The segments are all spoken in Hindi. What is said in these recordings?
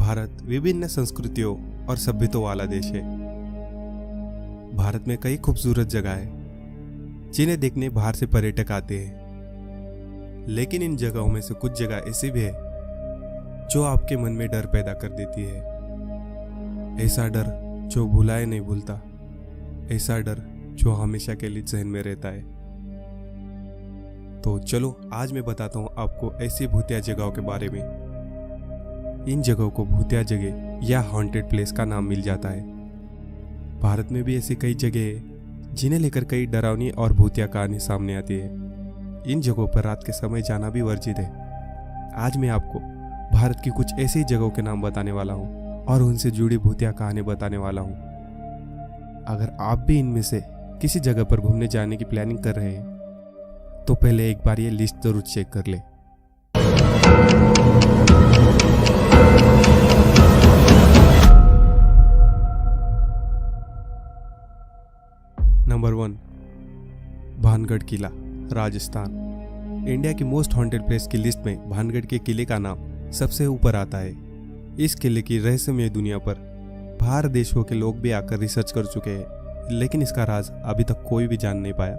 भारत विभिन्न संस्कृतियों और सभ्यताओं वाला देश है। भारत में कई खूबसूरत जगह है जिन्हें देखने बाहर से पर्यटक आते हैं, लेकिन इन जगहों में से कुछ जगह ऐसी भी है जो आपके मन में डर पैदा कर देती है। ऐसा डर जो भुलाए नहीं भूलता, ऐसा डर जो हमेशा के लिए जहन में रहता है। तो चलो आज मैं बताता हूँ आपको ऐसी भूतिया जगहों के बारे में। इन जगहों को भूतिया जगह या हॉन्टेड प्लेस का नाम मिल जाता है। भारत में भी ऐसी कई जगह है जिन्हें लेकर कई डरावनी और भूतिया कहानी सामने आती है। इन जगहों पर रात के समय जाना भी वर्जित है। आज मैं आपको भारत की कुछ ऐसी जगहों के नाम बताने वाला हूँ और उनसे जुड़ी भूतिया कहानी बताने वाला हूँ। अगर आप भी इनमें से किसी जगह पर घूमने जाने की प्लानिंग कर रहे हैं तो पहले एक बार ये लिस्ट जरूर चेक कर ले। नंबर 1, भानगढ़ किला, राजस्थान। इंडिया की मोस्ट हॉन्टेड प्लेस की लिस्ट में भानगढ़ के किले का नाम सबसे ऊपर आता है। इस किले की रहस्यमय दुनिया पर बाहर देशों के लोग भी आकर रिसर्च कर चुके हैं, लेकिन इसका राज अभी तक कोई भी जान नहीं पाया।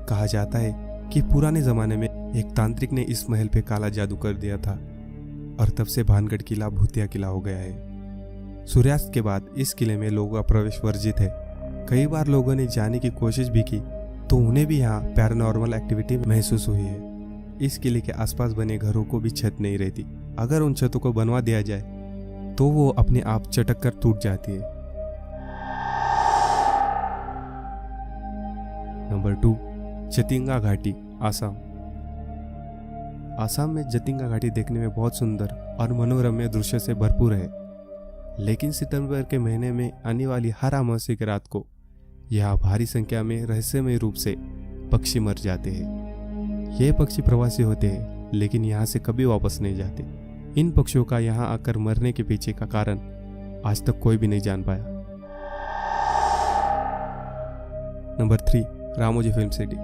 कहा जाता है कि पुराने जमाने में एक तांत्रिक ने इस महल पे काला जादू कर दिया था और तब से भानगढ़ किला भूतिया किला हो गया है। सूर्यास्त के बाद इस किले में लोगों का प्रवेश वर्जित है। कई बार लोगों ने जाने की कोशिश भी की तो उन्हें भी यहाँ पैरानॉर्मल एक्टिविटी महसूस हुई है। इस किले के आसपास बने घरों को भी छत नहीं रहती। अगर उन छतों को बनवा दिया जाए तो वो अपने आप चटक कर टूट जाती है। नंबर 2, जतिंगा घाटी, आसाम। आसाम में जतिंगा घाटी देखने में बहुत सुंदर और मनोरम्य दृश्य से भरपूर है, लेकिन सितंबर के महीने में आने वाली हर अमावस्या की रात को यहाँ भारी संख्या में रहस्यमय रूप से पक्षी मर जाते हैं। ये पक्षी प्रवासी होते हैं लेकिन यहाँ से कभी वापस नहीं जाते। इन पक्षियों का यहाँ आकर मरने के पीछे का कारण आज तक कोई भी नहीं जान पाया। Number 3, Ramoji film city.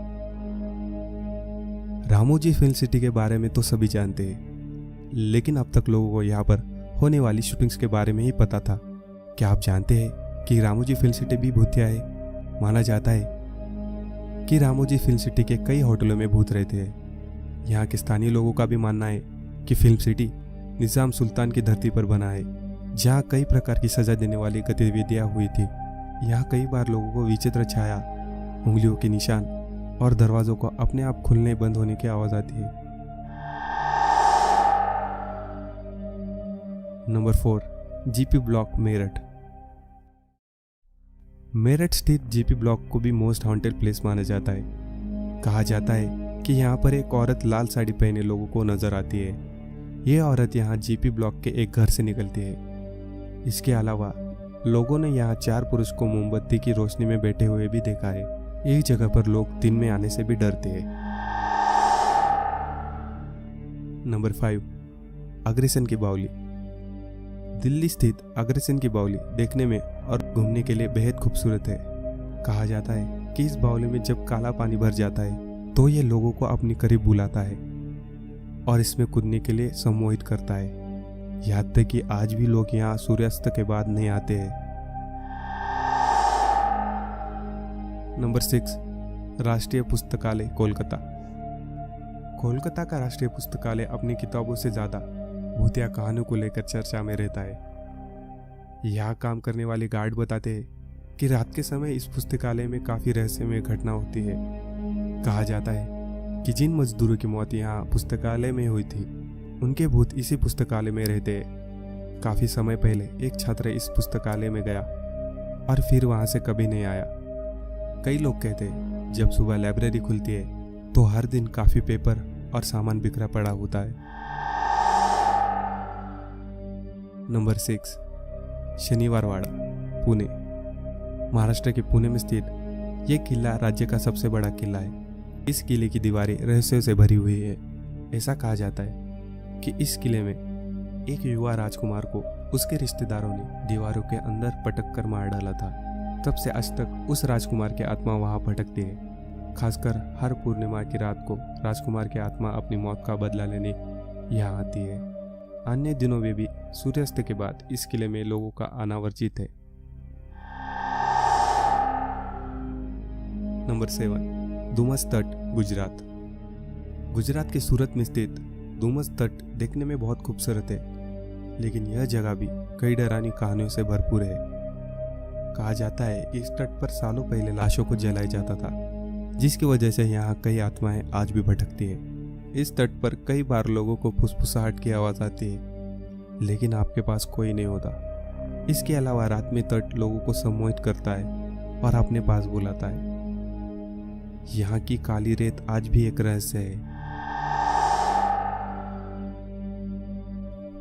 Ramoji film city के बारे में तो सभी जानते हैं, लेकिन अब तक लोगों को यहाँ पर होने वाली शूटिंग्स के बारे में ही पता था। क्या आप जानते हैं कि रामोजी फिल्म सिटी भी भूतिया है? माना जाता है कि रामोजी फिल्म सिटी के कई होटलों में भूत रहते हैं। यहाँ के स्थानीय लोगों का भी मानना है कि फिल्म सिटी निजाम सुल्तान की धरती पर बना है, जहाँ कई प्रकार की सजा देने वाली गतिविधियाँ हुई थी। यहाँ कई बार लोगों को विचित्र छाया, उंगलियों के निशान और दरवाजों को अपने आप खुलने बंद होने की आवाज आती है। Number 4, GP block, Meerut. Meerut स्थित जीपी ब्लॉक को भी मोस्ट हॉन्टेड प्लेस माना जाता है। कहा जाता है कि यहाँ पर एक औरत लाल साड़ी पहने लोगों को नजर आती है। ये औरत यहाँ जीपी ब्लॉक के एक घर से निकलती है। इसके अलावा लोगों ने यहाँ 4 पुरुष को मोमबत्ती की रोशनी में बैठे हुए भी देखा है। एक जगह पर लोग दिन में आने से भी डरते हैं। नंबर 5, अग्रसेन की बावली। दिल्ली स्थित अग्रसेन की बावली देखने में और घूमने के लिए बेहद खूबसूरत है। कहा जाता है कि इस बावली में जब काला पानी भर जाता है तो ये लोगों को अपने करीब बुलाता है और इसमें कूदने के लिए सम्मोहित करता है। यहाँ तक कि आज भी लोग यहाँ सूर्यास्त के बाद नहीं आते हैं। नंबर 6, राष्ट्रीय पुस्तकालय, कोलकाता। कोलकाता का राष्ट्रीय पुस्तकालय अपनी किताबों से ज्यादा भूतिया कहानियों को लेकर चर्चा में रहता है। यहाँ काम करने वाले गार्ड बताते हैं कि रात के समय इस पुस्तकालय में काफी रहस्यमय घटना होती है। कहा जाता है कि जिन मजदूरों की मौत यहाँ पुस्तकालय में हुई थी उनके भूत इसी पुस्तकालय में रहते हैं। काफी समय पहले एक छात्र इस पुस्तकालय में गया और फिर वहां से कभी नहीं आया। कई लोग कहते हैं जब सुबह लाइब्रेरी खुलती है तो हर दिन काफी पेपर और सामान बिखरा पड़ा होता है। नंबर 6, शनिवारवाड़ा, पुणे। महाराष्ट्र के पुणे में स्थित यह किला राज्य का सबसे बड़ा किला है। इस किले की दीवारें रहस्यों से भरी हुई है। ऐसा कहा जाता है कि इस किले में एक युवा राजकुमार को उसके रिश्तेदारों ने दीवारों के अंदर पटक कर मार डाला था। तब से आज तक उस राजकुमार की आत्मा वहां भटकती है। खासकर हर पूर्णिमा की रात को राजकुमार की आत्मा अपनी मौत का बदला लेने यहाँ आती है। अन्य दिनों में भी सूर्यास्त के बाद इस किले में लोगों का आना वर्जित है। नंबर 7, डुमस तट, गुजरात। गुजरात के सूरत में स्थित डुमस तट देखने में बहुत खूबसूरत है, लेकिन यह जगह भी कई डरावनी कहानियों से भरपूर है। कहा जाता है कि इस तट पर सालों पहले लाशों को जलाया जाता था, जिसकी वजह से यहाँ कई आत्माएं आज भी भटकती है। इस तट पर कई बार लोगों को फुसफुसाहट की आवाज आती है, लेकिन आपके पास कोई नहीं होता। इसके अलावा रात में तट लोगों को सम्मोहित करता है और अपने पास बुलाता है। यहाँ की काली रेत आज भी एक रहस्य है।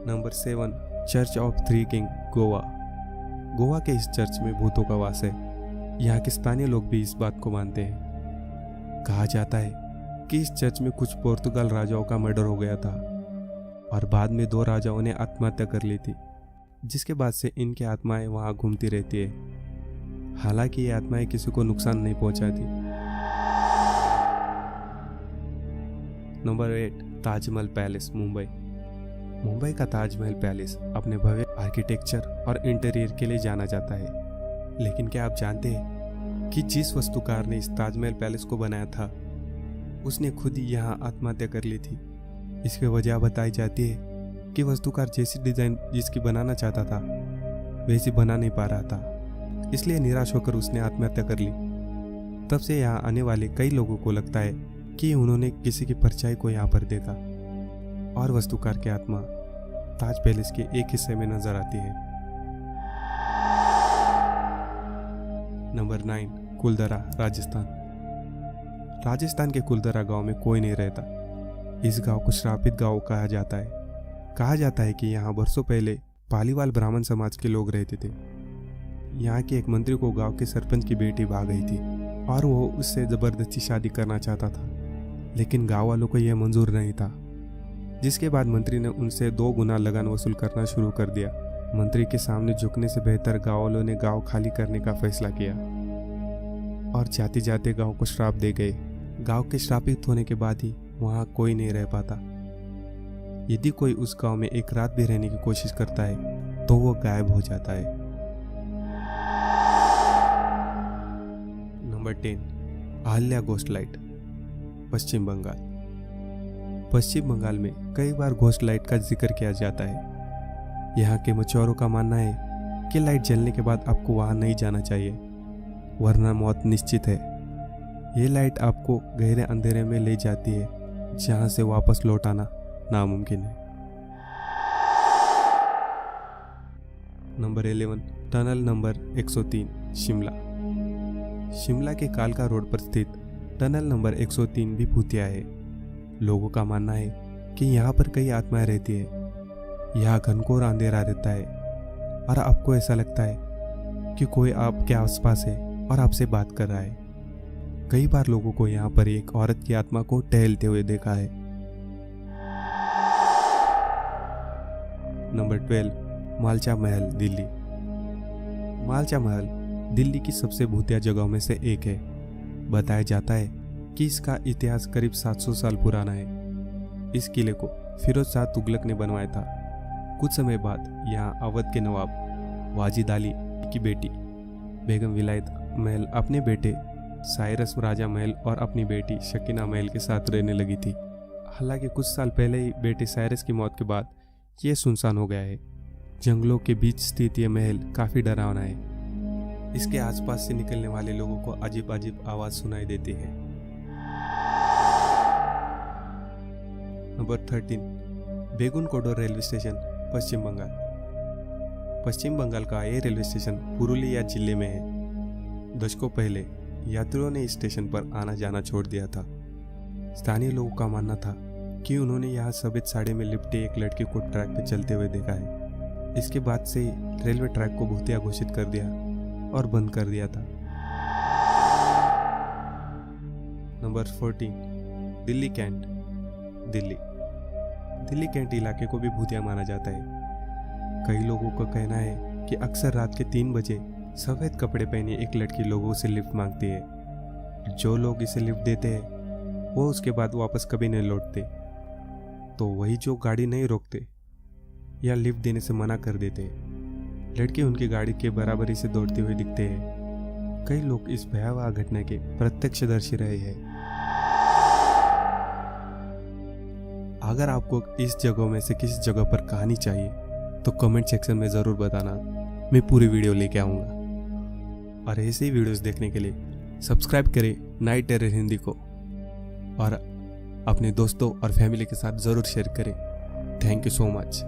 Number 7, church of three king, Goa. Goa के इस चर्च में भूतों का वास है। यहाँ के स्थानीय लोग भी इस बात को मानते हैं। कहा जाता है कि इस चर्च में कुछ पुर्तगाल राजाओं का मर्डर हो गया था और बाद में 2 राजाओं ने आत्महत्या कर ली थी, जिसके बाद से इनकी आत्माएं वहां घूमती रहती है। हालांकि ये आत्माएं किसी को नुकसान नहीं पहुंचाती। Number 8, Taj Mahal Palace, Mumbai. मुंबई का ताजमहल पैलेस अपने भव्य आर्किटेक्चर और इंटीरियर के लिए जाना जाता है। लेकिन क्या आप जानते हैं कि जिस वास्तुकार ने इस ताजमहल पैलेस को बनाया था, उसने खुद ही यहाँ आत्महत्या कर ली थी। इसकी वजह बताई जाती है कि वास्तुकार जैसी डिजाइन जिसकी बनाना चाहता था वैसी बना नहीं पा रहा था, इसलिए निराश होकर उसने आत्महत्या कर ली। तब से यहाँ आने वाले कई लोगों को लगता है कि उन्होंने किसी की परछाई को यहाँ पर देखा और वास्तुकार की आत्मा ताज पैलेस के एक हिस्से में नजर आती है। नंबर 9, कुलधरा, राजस्थान। राजस्थान के कुलधरा गांव में कोई नहीं रहता। इस गांव को श्रापित गांव कहा जाता है। कहा जाता है कि यहाँ बरसों पहले पालीवाल ब्राह्मण समाज के लोग रहते थे। यहाँ के एक मंत्री को गांव के सरपंच की बेटी भाग गई थी और वो उससे जबरदस्ती शादी करना चाहता था, लेकिन गांव वालों को यह मंजूर नहीं था। जिसके बाद मंत्री ने उनसे 2 गुना लगान वसूल करना शुरू कर दिया। मंत्री के सामने झुकने से बेहतर गांव वालों ने गांव खाली करने का फैसला किया और जाते जाते गांव को श्राप दे गए। गांव के श्रापित होने के बाद ही वहां कोई नहीं रह पाता। यदि कोई उस गांव में एक रात भी रहने की कोशिश करता है तो वो गायब हो जाता है। नंबर 10, अहल्या घोस्ट लाइट, पश्चिम बंगाल। पश्चिम बंगाल में कई बार घोस्ट लाइट का जिक्र किया जाता है। यहाँ के मछुआरों का मानना है कि लाइट जलने के बाद आपको वहां नहीं जाना चाहिए, वरना मौत निश्चित है। ये लाइट आपको गहरे अंधेरे में ले जाती है, जहां से वापस लौट आना नामुमकिन है। Number 11, tunnel number 103, Shimla. Shimla के कालका रोड पर स्थित टनल नंबर 103 भी भूतिया है। लोगों का मानना है कि यहाँ पर कई आत्माएं रहती है। यहाँ घनघोर अंधेरा रहता है और आपको ऐसा लगता है कि कोई आपके आसपास है और आपसे बात कर रहा है। कई बार लोगों को यहाँ पर एक औरत की आत्मा को टहलते हुए देखा है। नंबर 12, मालचा महल, दिल्ली। मालचा महल दिल्ली की सबसे भूतिया जगहों में से एक है। बताया जाता है कि इसका इतिहास करीब 700 साल पुराना है। इस किले को फिरोज शाह तुगलक ने बनवाया था। कुछ समय बाद यहाँ अवध के नवाब वाजिद अली की बेटी बेगम विलायत महल अपने बेटे साइरस राजा महल और अपनी बेटी शकीना महल के साथ रहने लगी थी। हालांकि कुछ साल पहले ही बेटे साइरस की मौत के बाद ये सुनसान हो गया है। जंगलों के बीच स्थित ये महल काफी डरावना है। इसके आसपास से निकलने वाले लोगों को अजीब अजीब आवाज सुनाई देती है। नंबर 13, बेगुनकोडो रेलवे स्टेशन, पश्चिम बंगाल। पश्चिम बंगाल का ये रेलवे स्टेशन पुरुलिया जिले में है। दशकों पहले यात्रियों ने इस स्टेशन पर आना जाना छोड़ दिया था। स्थानीय लोगों का मानना था कि उन्होंने यहाँ सफेद साड़ी में लिपटे एक लड़के को ट्रैक पर चलते हुए देखा है। इसके बाद से रेलवे ट्रैक को भूतिया घोषित कर दिया और बंद कर दिया था। Number 14, Delhi Cantt, Delhi. Delhi Cantt इलाके को भी भूतिया माना जाता है। कई लोगों का कहना है कि अक्सर रात के 3 बजे सफेद कपड़े पहने एक लड़की लोगों से लिफ्ट मांगती है। जो लोग इसे लिफ्ट देते हैं वो उसके बाद वापस कभी नहीं लौटते। तो वही जो गाड़ी नहीं रोकते या लिफ्ट देने से मना कर देते हैं। लड़के उनकी गाड़ी के बराबरी से दौड़ते हुए दिखते हैं। कई लोग इस भयावह घटना के प्रत्यक्षदर्शी रहे हैं। अगर आपको इस जगह में से किसी जगह पर कहानी चाहिए तो कमेंट सेक्शन में ज़रूर बताना, मैं पूरी वीडियो लेके आऊँगा। और ऐसे ही वीडियोस देखने के लिए सब्सक्राइब करें नाइट टेरर हिंदी को और अपने दोस्तों और फैमिली के साथ ज़रूर शेयर करें। Thank you so much.